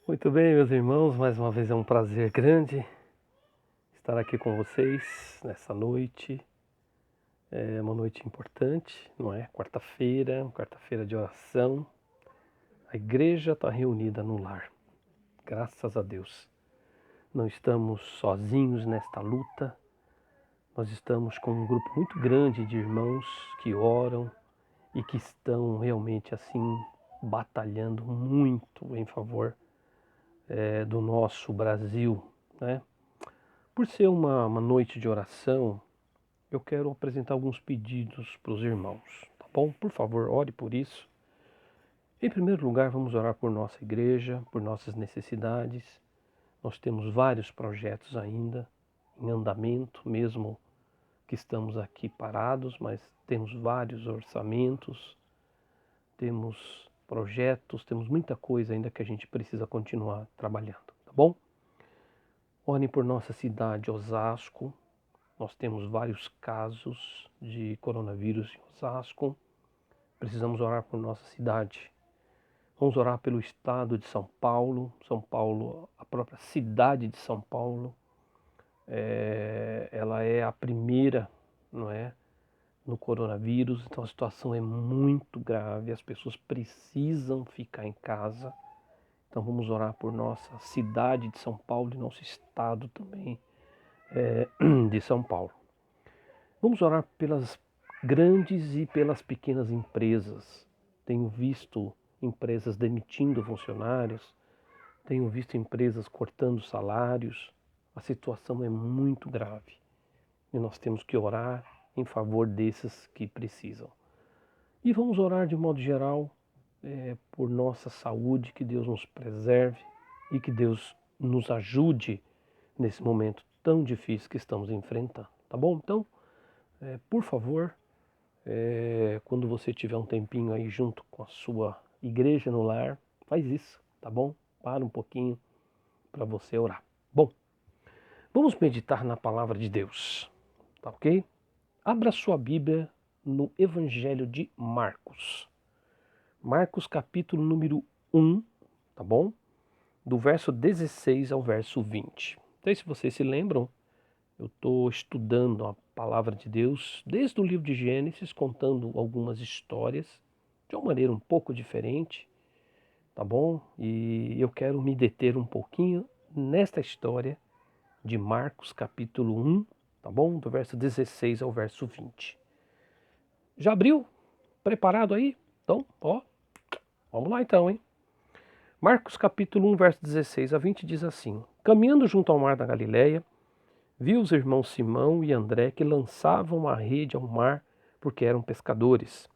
Muito bem, meus irmãos, mais uma vez é um prazer grande estar aqui com vocês nessa noite. É uma noite importante, não é? Quarta-feira de oração. A igreja está reunida no lar, graças a Deus. Não estamos sozinhos nesta luta, nós estamos com um grupo muito grande de irmãos que oram e que estão realmente assim batalhando muito em favor do nosso Brasil, né? Por ser uma noite de oração, eu quero apresentar alguns pedidos para os irmãos, tá bom? Por favor, ore por isso. Em primeiro lugar, vamos orar por nossa igreja, por nossas necessidades. Nós temos vários projetos ainda em andamento, mesmo que estamos aqui parados, mas temos vários orçamentos, temos projetos, temos muita coisa ainda que a gente precisa continuar trabalhando, tá bom? Orem por nossa cidade, Osasco. Nós temos vários casos de coronavírus em Osasco. Precisamos orar por nossa cidade. Vamos orar pelo estado de São Paulo. São Paulo, a própria cidade de São Paulo, ela é a primeira, não é, no coronavírus. Então a situação é muito grave. As pessoas precisam ficar em casa. Então vamos orar por nossa cidade de São Paulo e nosso estado também de São Paulo. Vamos orar pelas grandes e pelas pequenas empresas. Tenho visto empresas demitindo funcionários, tenho visto empresas cortando salários. A situação é muito grave e nós temos que orar em favor desses que precisam. E vamos orar de modo geral por nossa saúde, que Deus nos preserve e que Deus nos ajude nesse momento tão difícil que estamos enfrentando, tá bom? Então, por favor, quando você tiver um tempinho aí junto com a sua igreja no lar, faz isso, tá bom? Para um pouquinho para você orar. Bom, vamos meditar na palavra de Deus, tá ok? Abra sua Bíblia no Evangelho de Marcos. Marcos capítulo número 1, tá bom? Do verso 16 ao verso 20. Então, se vocês se lembram, eu estou estudando a palavra de Deus desde o livro de Gênesis, contando algumas histórias de uma maneira um pouco diferente, tá bom? E eu quero me deter um pouquinho nesta história de Marcos capítulo 1, tá bom? Do verso 16 ao verso 20. Já abriu? Preparado aí? Então, ó, vamos lá então, hein? Marcos capítulo 1, verso 16 a 20 diz assim: Caminhando junto ao mar da Galileia, viu os irmãos Simão e André que lançavam a rede ao mar porque eram pescadores.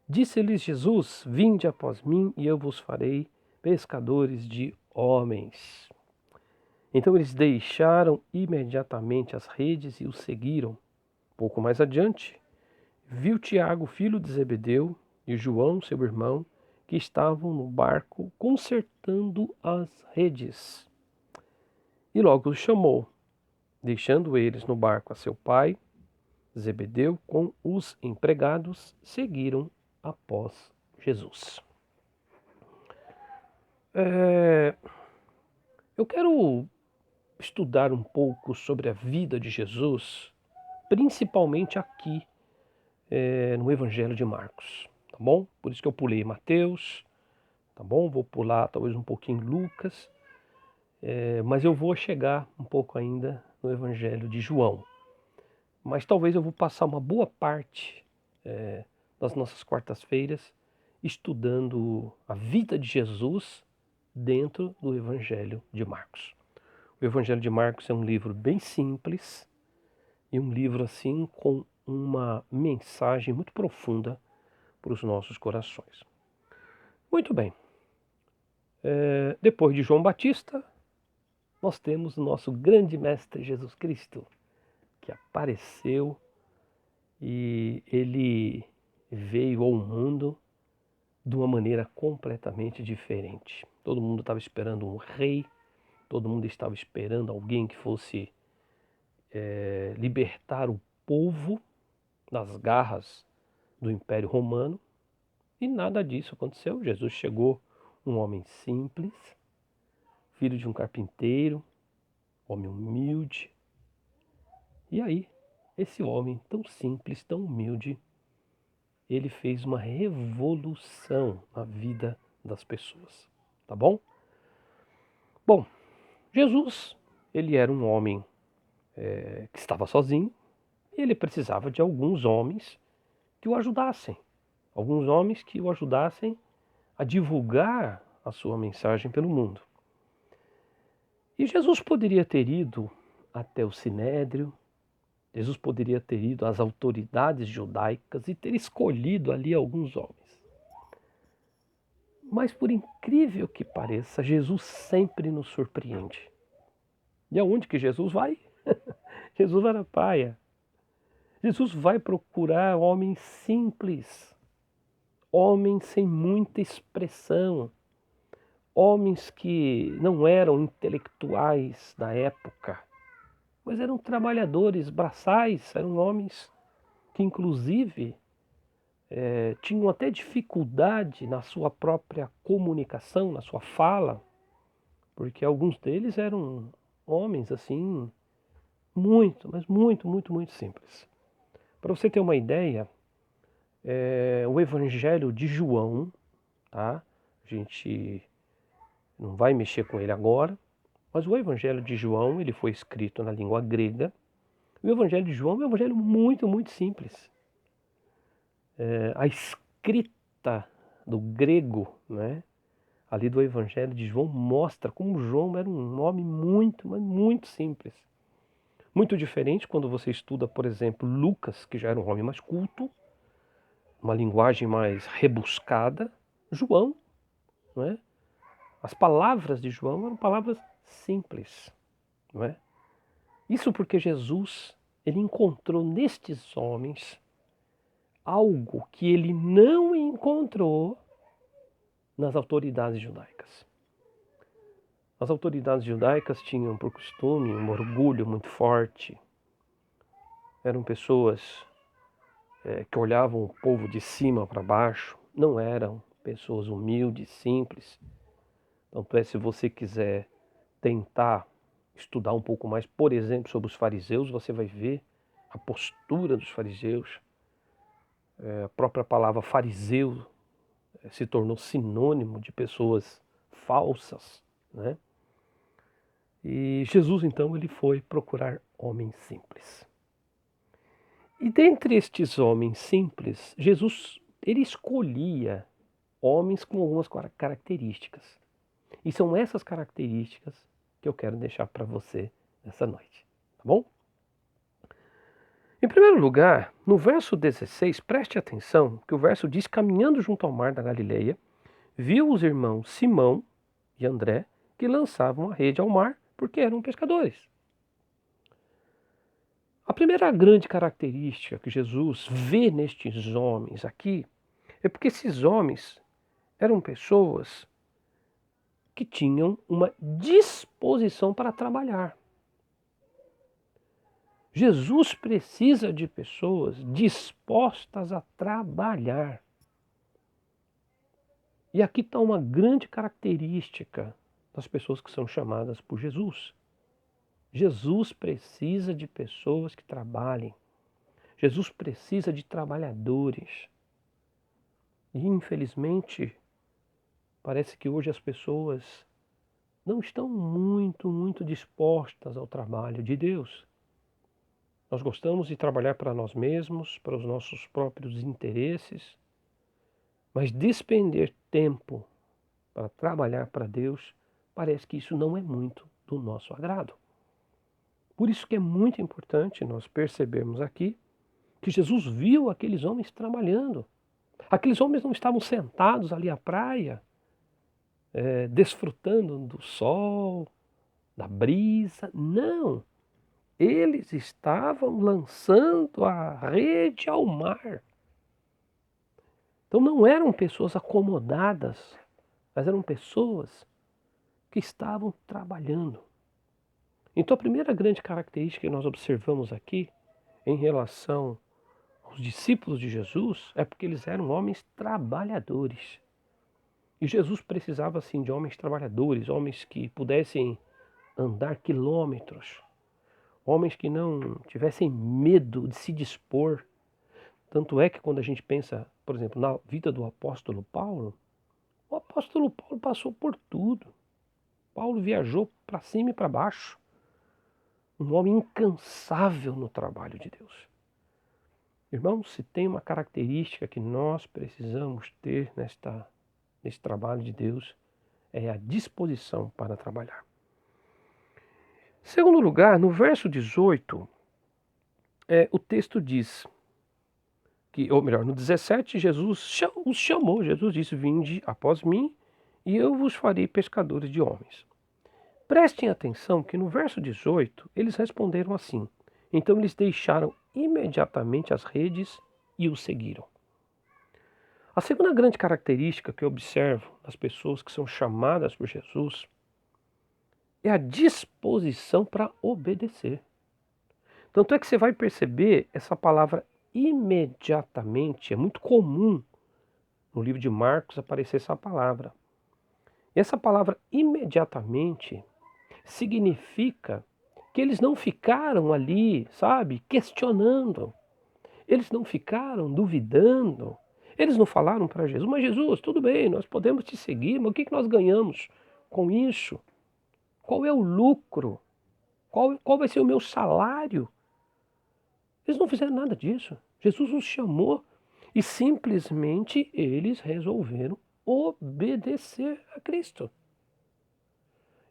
Disse-lhes Jesus: Vinde após mim e eu vos farei pescadores de homens. Então eles deixaram imediatamente as redes e o seguiram. Pouco mais adiante, viu Tiago, filho de Zebedeu, e João, seu irmão, que estavam no barco consertando as redes. E logo os chamou, deixando eles no barco a seu pai, Zebedeu, com os empregados, seguiram após Jesus. Eu quero estudar um pouco sobre a vida de Jesus, principalmente aqui no Evangelho de Marcos, tá bom? Por isso que eu pulei Mateus, tá bom? Vou pular talvez um pouquinho Lucas, mas eu vou chegar um pouco ainda no Evangelho de João. Mas talvez eu vou passar uma boa parte das nossas quartas-feiras estudando a vida de Jesus dentro do Evangelho de Marcos. O Evangelho de Marcos é um livro bem simples e um livro assim com uma mensagem muito profunda para os nossos corações. Muito bem. Depois de João Batista, nós temos o nosso grande mestre Jesus Cristo, que apareceu e ele veio ao mundo de uma maneira completamente diferente. Todo mundo estava esperando um rei, todo mundo estava esperando alguém que fosse libertar o povo das garras do Império Romano, e nada disso aconteceu. Jesus chegou um homem simples, filho de um carpinteiro, homem humilde. E aí, esse homem tão simples, tão humilde, ele fez uma revolução na vida das pessoas, tá bom? Bom, Jesus, ele era um homem que estava sozinho e ele precisava de alguns homens que o ajudassem. Alguns homens que o ajudassem a divulgar a sua mensagem pelo mundo. E Jesus poderia ter ido até o Sinédrio, Jesus poderia ter ido às autoridades judaicas e ter escolhido ali alguns homens. Mas por incrível que pareça, Jesus sempre nos surpreende. E aonde que Jesus vai? Jesus vai na praia. Jesus vai procurar homens simples, homens sem muita expressão, homens que não eram intelectuais da época, mas eram trabalhadores braçais, eram homens que inclusive tinham até dificuldade na sua própria comunicação, na sua fala, porque alguns deles eram homens assim, mas muito simples. Para você ter uma ideia, o Evangelho de João, tá? A gente não vai mexer com ele agora, mas o Evangelho de João, ele foi escrito na língua grega. O Evangelho de João é um evangelho muito simples. A escrita do grego, né, ali do Evangelho de João, mostra como João era um homem muito simples. Muito diferente quando você estuda, por exemplo, Lucas, que já era um homem mais culto, uma linguagem mais rebuscada. João, não é? As palavras de João eram palavras simples, não é? Isso porque Jesus, ele encontrou nestes homens algo que ele não encontrou nas autoridades judaicas. As autoridades judaicas tinham por costume um orgulho muito forte. Eram pessoas que olhavam o povo de cima para baixo, não eram pessoas humildes, simples. Tanto é, se você quiser tentar estudar um pouco mais, por exemplo, sobre os fariseus, você vai ver a postura dos fariseus. A própria palavra fariseu se tornou sinônimo de pessoas falsas, né? E Jesus, então, ele foi procurar homens simples. E dentre estes homens simples, Jesus, ele escolhia homens com algumas características. E são essas características que eu quero deixar para você nessa noite, tá bom? Em primeiro lugar, no verso 16, preste atenção que o verso diz: caminhando junto ao mar da Galileia, viu os irmãos Simão e André que lançavam a rede ao mar porque eram pescadores. A primeira grande característica que Jesus vê nestes homens aqui é porque esses homens eram pessoas que tinham uma disposição para trabalhar. Jesus precisa de pessoas dispostas a trabalhar. E aqui está uma grande característica das pessoas que são chamadas por Jesus. Jesus precisa de pessoas que trabalhem. Jesus precisa de trabalhadores. E infelizmente, parece que hoje as pessoas não estão muito dispostas ao trabalho de Deus. Nós gostamos de trabalhar para nós mesmos, para os nossos próprios interesses, mas despender tempo para trabalhar para Deus, parece que isso não é muito do nosso agrado. Por isso que é muito importante nós percebermos aqui que Jesus viu aqueles homens trabalhando. Aqueles homens não estavam sentados ali à praia, desfrutando do sol, da brisa. Não! Eles estavam lançando a rede ao mar. Então não eram pessoas acomodadas, mas eram pessoas que estavam trabalhando. Então a primeira grande característica que nós observamos aqui em relação aos discípulos de Jesus é porque eles eram homens trabalhadores. E Jesus precisava, sim, de homens trabalhadores, homens que pudessem andar quilômetros, homens que não tivessem medo de se dispor. Tanto é que quando a gente pensa, por exemplo, na vida do apóstolo Paulo, o apóstolo Paulo passou por tudo. Paulo viajou para cima e para baixo. Um homem incansável no trabalho de Deus. Irmãos, se tem uma característica que nós precisamos ter nesse trabalho de Deus, é a disposição para trabalhar. Segundo lugar, no verso 18, o texto diz que, ou melhor, no 17, Jesus os chamou. Jesus disse: "Vinde após mim, e eu vos farei pescadores de homens." Prestem atenção que no verso 18 eles responderam assim: "Então eles deixaram imediatamente as redes e o seguiram." A segunda grande característica que eu observo nas pessoas que são chamadas por Jesus é a disposição para obedecer. Tanto é que você vai perceber essa palavra imediatamente, é muito comum no livro de Marcos aparecer essa palavra. E essa palavra imediatamente significa que eles não ficaram ali, sabe, questionando. Eles não ficaram duvidando. Eles não falaram para Jesus: "Mas Jesus, tudo bem, nós podemos te seguir, mas o que nós ganhamos com isso? Qual é o lucro? Qual vai ser o meu salário?" Eles não fizeram nada disso. Jesus os chamou e simplesmente eles resolveram obedecer a Cristo.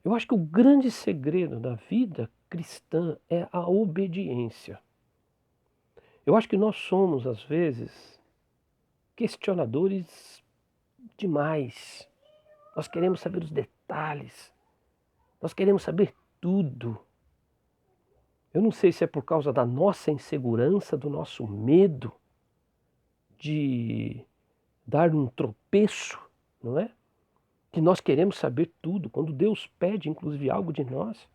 Eu acho que o grande segredo da vida cristã é a obediência. Eu acho que nós somos, às vezes, questionadores demais. Nós queremos saber os detalhes. Nós queremos saber tudo. Eu não sei se é por causa da nossa insegurança, do nosso medo de dar um tropeço, não é? Que nós queremos saber tudo. Quando Deus pede, inclusive, algo de nós,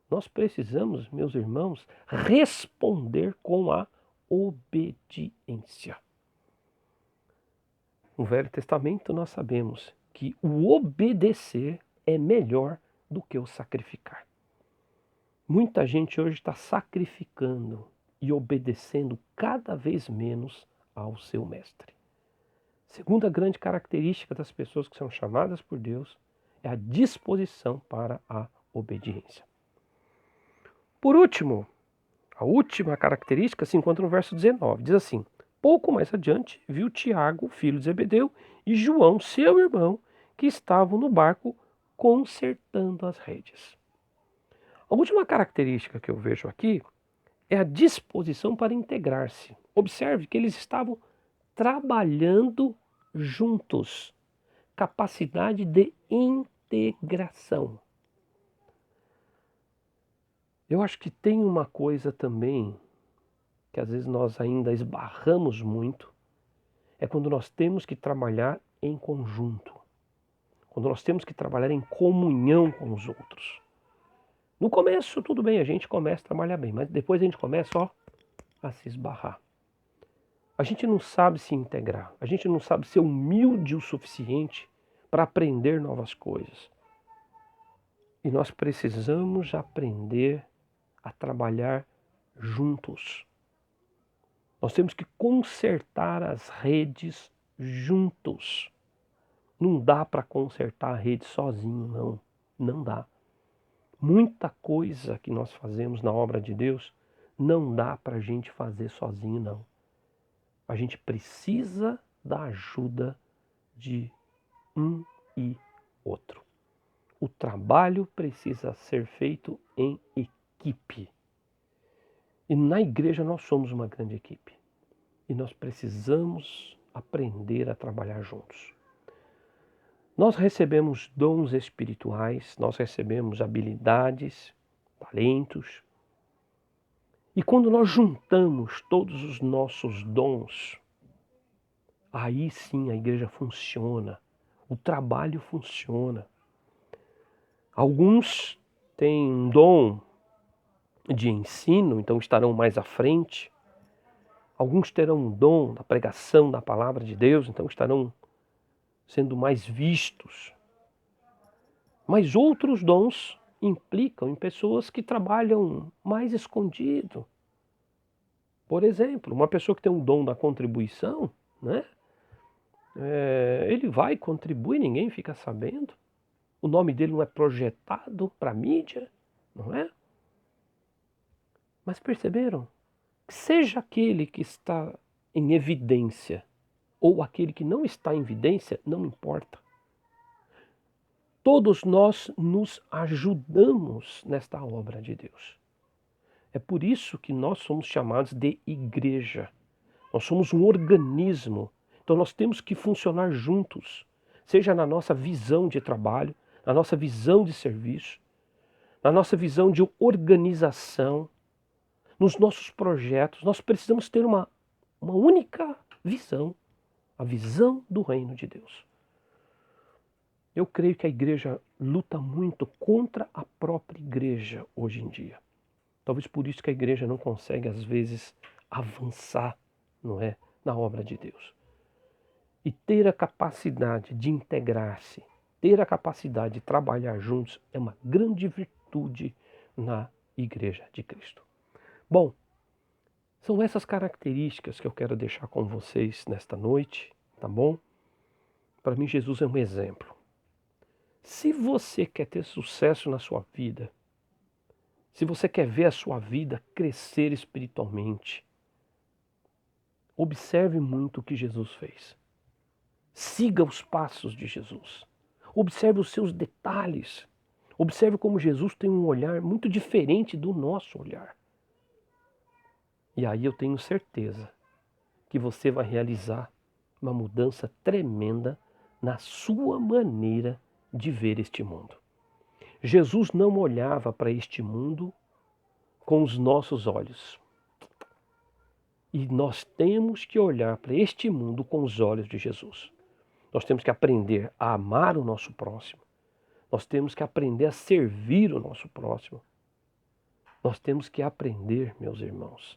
nós precisamos, meus irmãos, responder com a obediência. No Velho Testamento nós sabemos que o obedecer é melhor do que o sacrificar. Muita gente hoje está sacrificando e obedecendo cada vez menos ao seu mestre. Segunda grande característica das pessoas que são chamadas por Deus é a disposição para a obediência. Por último, a última característica se encontra no verso 19. Diz assim: "Pouco mais adiante, viu Tiago, filho de Zebedeu, e João, seu irmão, que estavam no barco consertando as redes." A última característica que eu vejo aqui é a disposição para integrar-se. Observe que eles estavam trabalhando juntos. Capacidade de integração. Eu acho que tem uma coisa também que às vezes nós ainda esbarramos muito, é quando nós temos que trabalhar em conjunto. Quando nós temos que trabalhar em comunhão com os outros. No começo, tudo bem, a gente começa a trabalhar bem, mas depois a gente começa a se esbarrar. A gente não sabe se integrar, a gente não sabe ser humilde o suficiente para aprender novas coisas. E nós precisamos aprender a trabalhar juntos. Nós temos que consertar as redes juntos. Não dá para consertar a rede sozinho, não. Não dá. Muita coisa que nós fazemos na obra de Deus não dá para a gente fazer sozinho, não. A gente precisa da ajuda de um e outro. O trabalho precisa ser feito em equipe. E na igreja nós somos uma grande equipe. E nós precisamos aprender a trabalhar juntos. Nós recebemos dons espirituais, nós recebemos habilidades, talentos. E quando nós juntamos todos os nossos dons, aí sim a igreja funciona, o trabalho funciona. Alguns têm um dom de ensino, então estarão mais à frente. Alguns terão um dom da pregação da palavra de Deus, então estarão sendo mais vistos. Mas outros dons implicam em pessoas que trabalham mais escondido. Por exemplo, uma pessoa que tem um dom da contribuição, né? Ele vai contribuir, ninguém fica sabendo. O nome dele não é projetado para a mídia, não é? Mas perceberam? Seja aquele que está em evidência ou aquele que não está em evidência, não importa. Todos nós nos ajudamos nesta obra de Deus. É por isso que nós somos chamados de igreja. Nós somos um organismo. Então nós temos que funcionar juntos, seja na nossa visão de trabalho, na nossa visão de serviço, na nossa visão de organização, nos nossos projetos. Nós precisamos ter uma única visão, a visão do reino de Deus. Eu creio que a igreja luta muito contra a própria igreja hoje em dia. Talvez por isso que a igreja não consegue, às vezes, avançar, não é, na obra de Deus. E ter a capacidade de integrar-se, ter a capacidade de trabalhar juntos é uma grande virtude na igreja de Cristo. Bom, são essas características que eu quero deixar com vocês nesta noite, tá bom? Para mim, Jesus é um exemplo. Se você quer ter sucesso na sua vida, se você quer ver a sua vida crescer espiritualmente, observe muito o que Jesus fez. Siga os passos de Jesus. Observe os seus detalhes. Observe como Jesus tem um olhar muito diferente do nosso olhar. E aí eu tenho certeza que você vai realizar uma mudança tremenda na sua maneira de ver este mundo. Jesus não olhava para este mundo com os nossos olhos. E nós temos que olhar para este mundo com os olhos de Jesus. Nós temos que aprender a amar o nosso próximo. Nós temos que aprender a servir o nosso próximo. Nós temos que aprender, meus irmãos,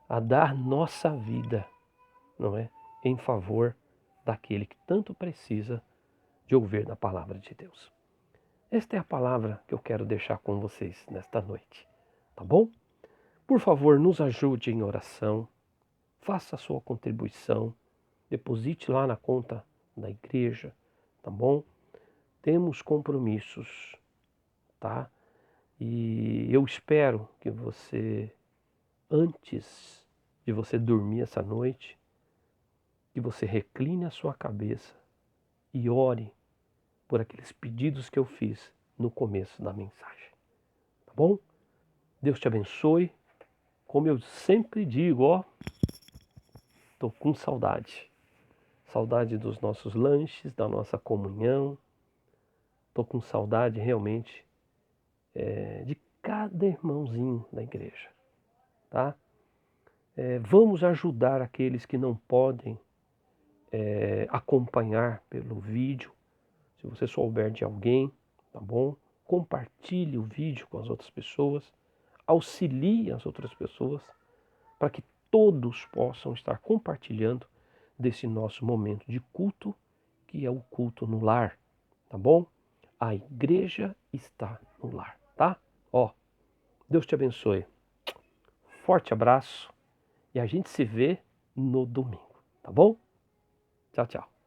a dar nossa vida, não é, em favor daquele que tanto precisa de ouvir da palavra de Deus. Esta é a palavra que eu quero deixar com vocês nesta noite, tá bom? Por favor, nos ajude em oração, faça a sua contribuição, deposite lá na conta da igreja, tá bom? Temos compromissos, tá? E eu espero que você, antes de você dormir essa noite, que você recline a sua cabeça e ore por aqueles pedidos que eu fiz no começo da mensagem, tá bom? Deus te abençoe. Como eu sempre digo, ó, tô com saudade. Saudade dos nossos lanches, da nossa comunhão. Tô com saudade realmente de cada irmãozinho da igreja, tá? Vamos ajudar aqueles que não podem acompanhar pelo vídeo. Se você souber de alguém, tá bom? Compartilhe o vídeo com as outras pessoas. Auxilie as outras pessoas para que todos possam estar compartilhando desse nosso momento de culto, que é o culto no lar, tá bom? A igreja está no lar, tá? Ó, Deus te abençoe. Forte abraço e a gente se vê no domingo, tá bom? Tchau, tchau.